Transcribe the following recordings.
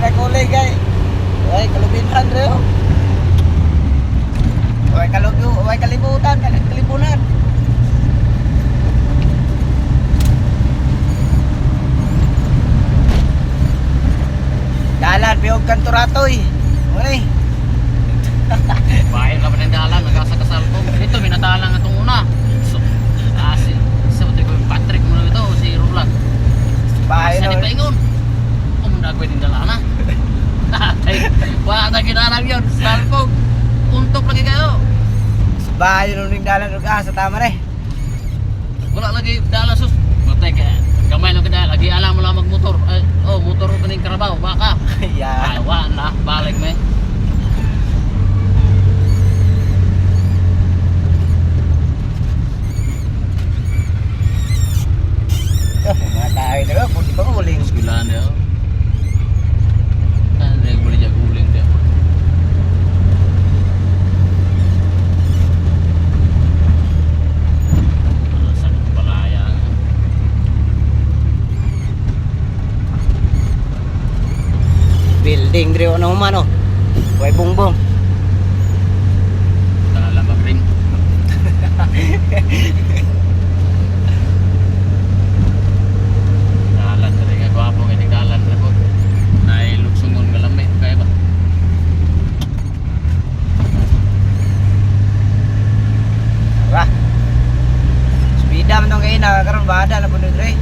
nagkulay kay. Uy, kalubinhan rin. Uy, kalibutan, kalibunan. Dalan, biyog kanturatoy. Uy. Bayan ka pa ng dalan, nagkasakasal ko. Ito, minadalang itong una. Si Patrick mo ito, si Roland. Bahay Kasi no. paingon. Umunda ko din dalana. Wala na kinalang yun. Salpog. Untok lagi kayo. Bahay no ning dalan ug sa tama re. Wala lagi dalan sus. Matay ka. Gamay lang kada lagi alam mo lang magmotor. Motor ko ning karabaw baka. Ya. Wala na balik me. Mga tayo na kung di ba ko uling. Sekolah dia. Dia boleh jaga guling dia. Sakit pelaya. Building diri ono man oh. Way bungbong. Dalam magring. Dalan dari nga gwapo nga dalan ra po. Nay lugsungon nga lamay kay ba. Wah. Speeda man tong kay na karon bada na puno diri.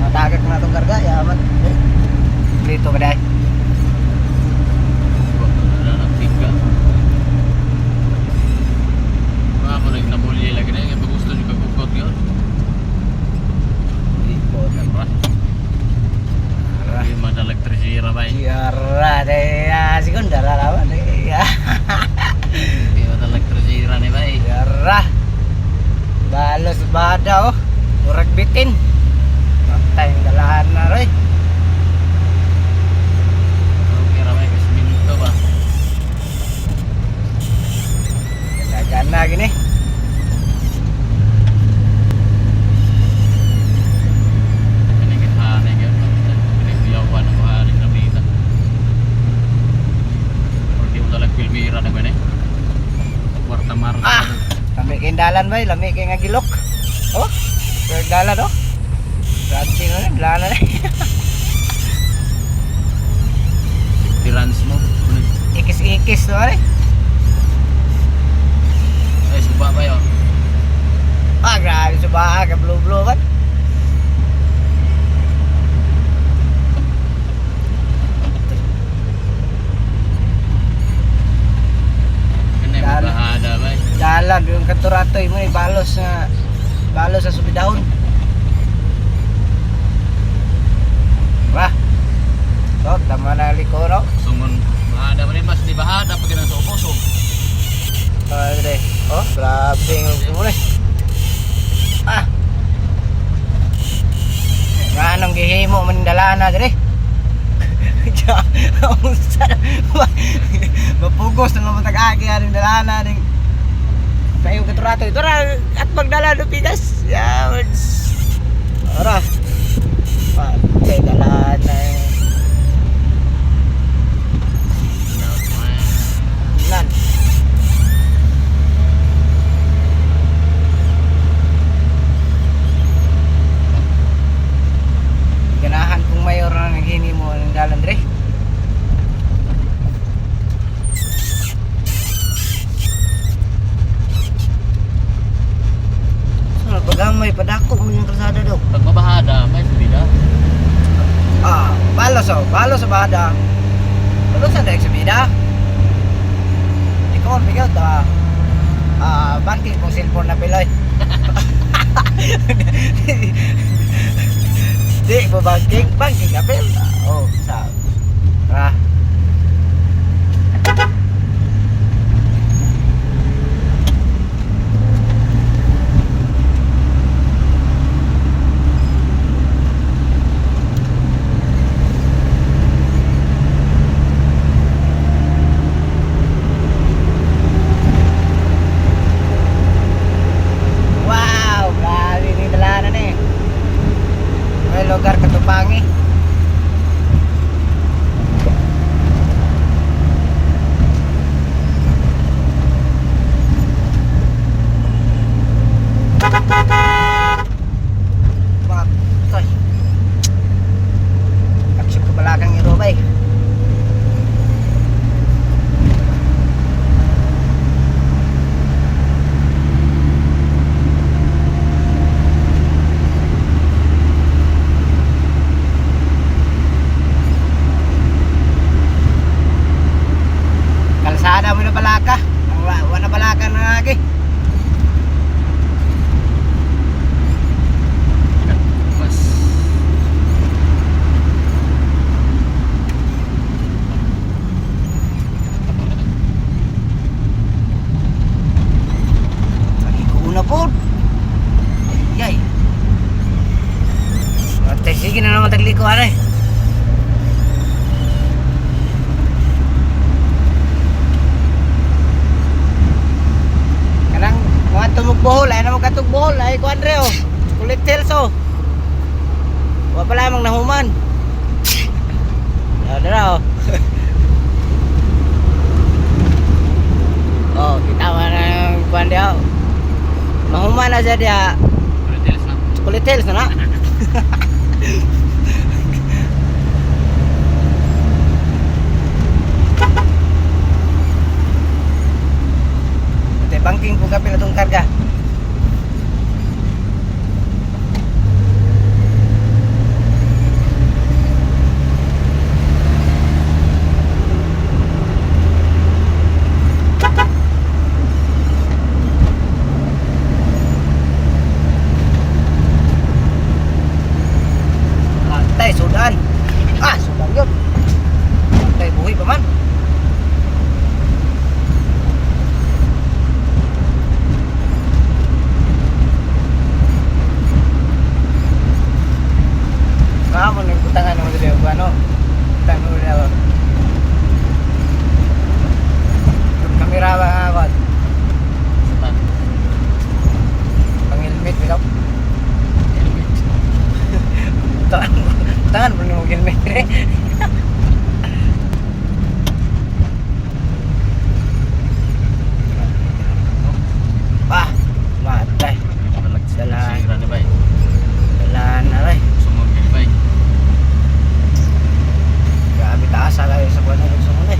Tagak na tong karga ya aman. Dito ka dai. Dalam tiga. Apa lagi namuli lagi na nga gusto juga kukot yun. Dito Kan ras. Lima ada elektrisira ba. Yara de segunda lawan ya. Lima ada elektrisira ni ba. Yara. Balos bada oh. Murag bitin. Mantay ang dalahan na rin. Kira may kasminto ba. Gana gini. Pinigit hanay yun. Pinigiyawan ang haring nabita. Hindi mo talag pilmira na ba na kwarta marka. Lami kay dalan bay, lami kay nga gilok. Oh, kay dalan oh. Grabe nga rin, dalan na. Tirans mo. Ikis-ikis to rin. Ay, suba ba yun? Grabe sa baha, ka blue-blue kan. Ganun mo bahada ba? Dalan, yung kanturatoy mo balos sa subidahon. Wah. So, tama na liko no. Sungon bahada ba rin mas di bahada pag ganun sa uposo. Dre. Oh, grabe yung sumuli. Nga anong gihimo manindalana dre. Mapugos na naman tag-agi aring dalana ning payo katurato ito ra at magdala do pigas. Yawards. Ora. Kay dalana. Nan. Ganahan kung mayor na naghini mo ng dalan dre. Ano pagamay padako mo yung kalsada daw. Pag mabahada, may subida. Balos sa bada. Balos sa direct sa bida. Ikaw ang bigat banking kong cellphone na pilay. Di mo banking na pil. Oh, sa. kami na balaka. Wala balaka na lagi. Mas Lagi ko una po. Yay. Ate, sige na naman tagliko aray. Kanang mga tumugbohol, ay naman katugbohol, ay ko Andre oh. Kulit tails oh. Wa pala amang nahuman. Dara oh. Oh, kita mana kuan dia. Nahuman aja dia. British na. Kulit tails na na. Ate bangking po kapil itong karga. Antay, sudan. Ah, sudan yun. Antay, buhay pa man. Kamu nih kutangan ng dili ko ano. Tango na ako. Kamera ba ako? Tan. Pang helmet bitaw. Helmet. Tangan mo ng helmet re. Bah, matay. Dalan. Sira ni bay. Dalan aray. Sumog ni bay. Grabe taas ala sa kuan ng sumunod.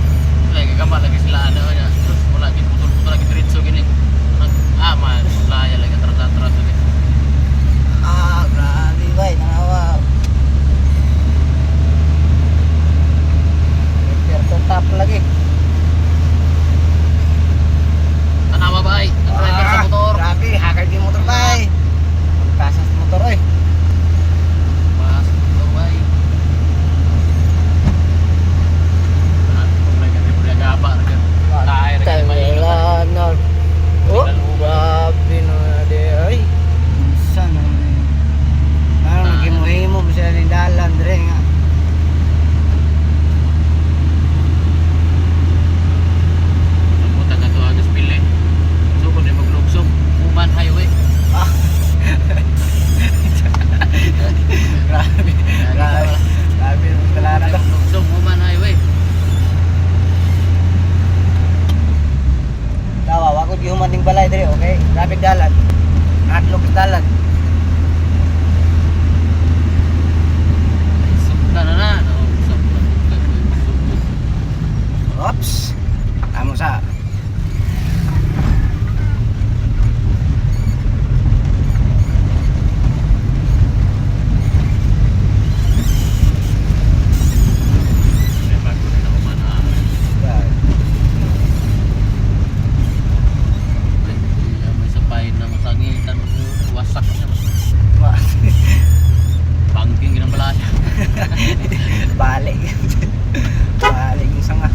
Lagi gambar lagi sila ano ya. Terus wala gid putol-putol lagi diretso gini. Aman, laya lagi terus gini. Ah, grabe bay, nangawa. Repair to top lagi. Tanawa bay. Ang driver sa motor. Grabe, hacker di motor bay. Kasas motor oy. Mas motor bay. Tailanan. Oh, grabe na de ay. Insan na. Ano naghimuhimo mo sila ng dalan dire nga. Highway. Grabe. Grabe. Grabe yung dalanan to. Lugsong Human Highway. Tawa, wako di human ding balay dire, okay? Grabe dalan. Natlog sa dalan. Sugda na. Oops. Amo sa May sapay na masangitan. Wasak na. Wah. Bangking ginang balaya. Balik. Balik yung sanga.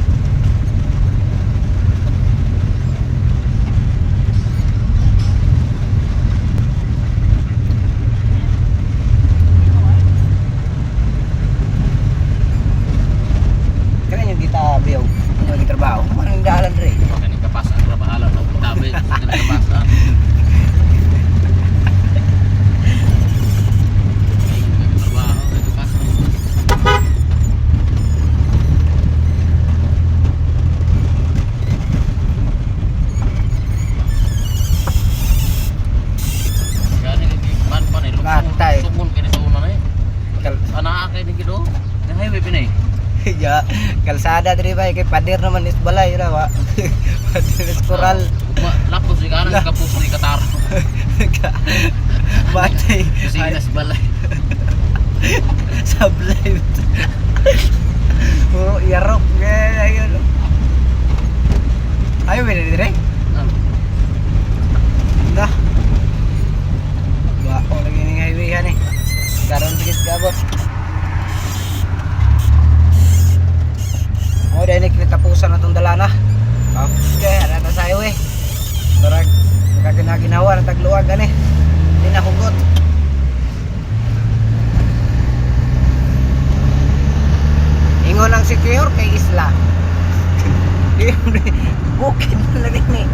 Kaya yung kita biyaw. Yung naging trabaho. Manang dalan rin. Kaning kapas ang trabahala no. Tabi kaning kapas. Matay. Sumun kini sa una na eh. Kal Anak kay ni gido. Na highway pinay. ya, kalsada diri bay kay pader naman is balay ra wa. Pader is koral. Lapos di kanan kapos di katar. Batay. Sinas balay. Sablay. Oh, yarok ayun. Ala. Di bukid na rin eh.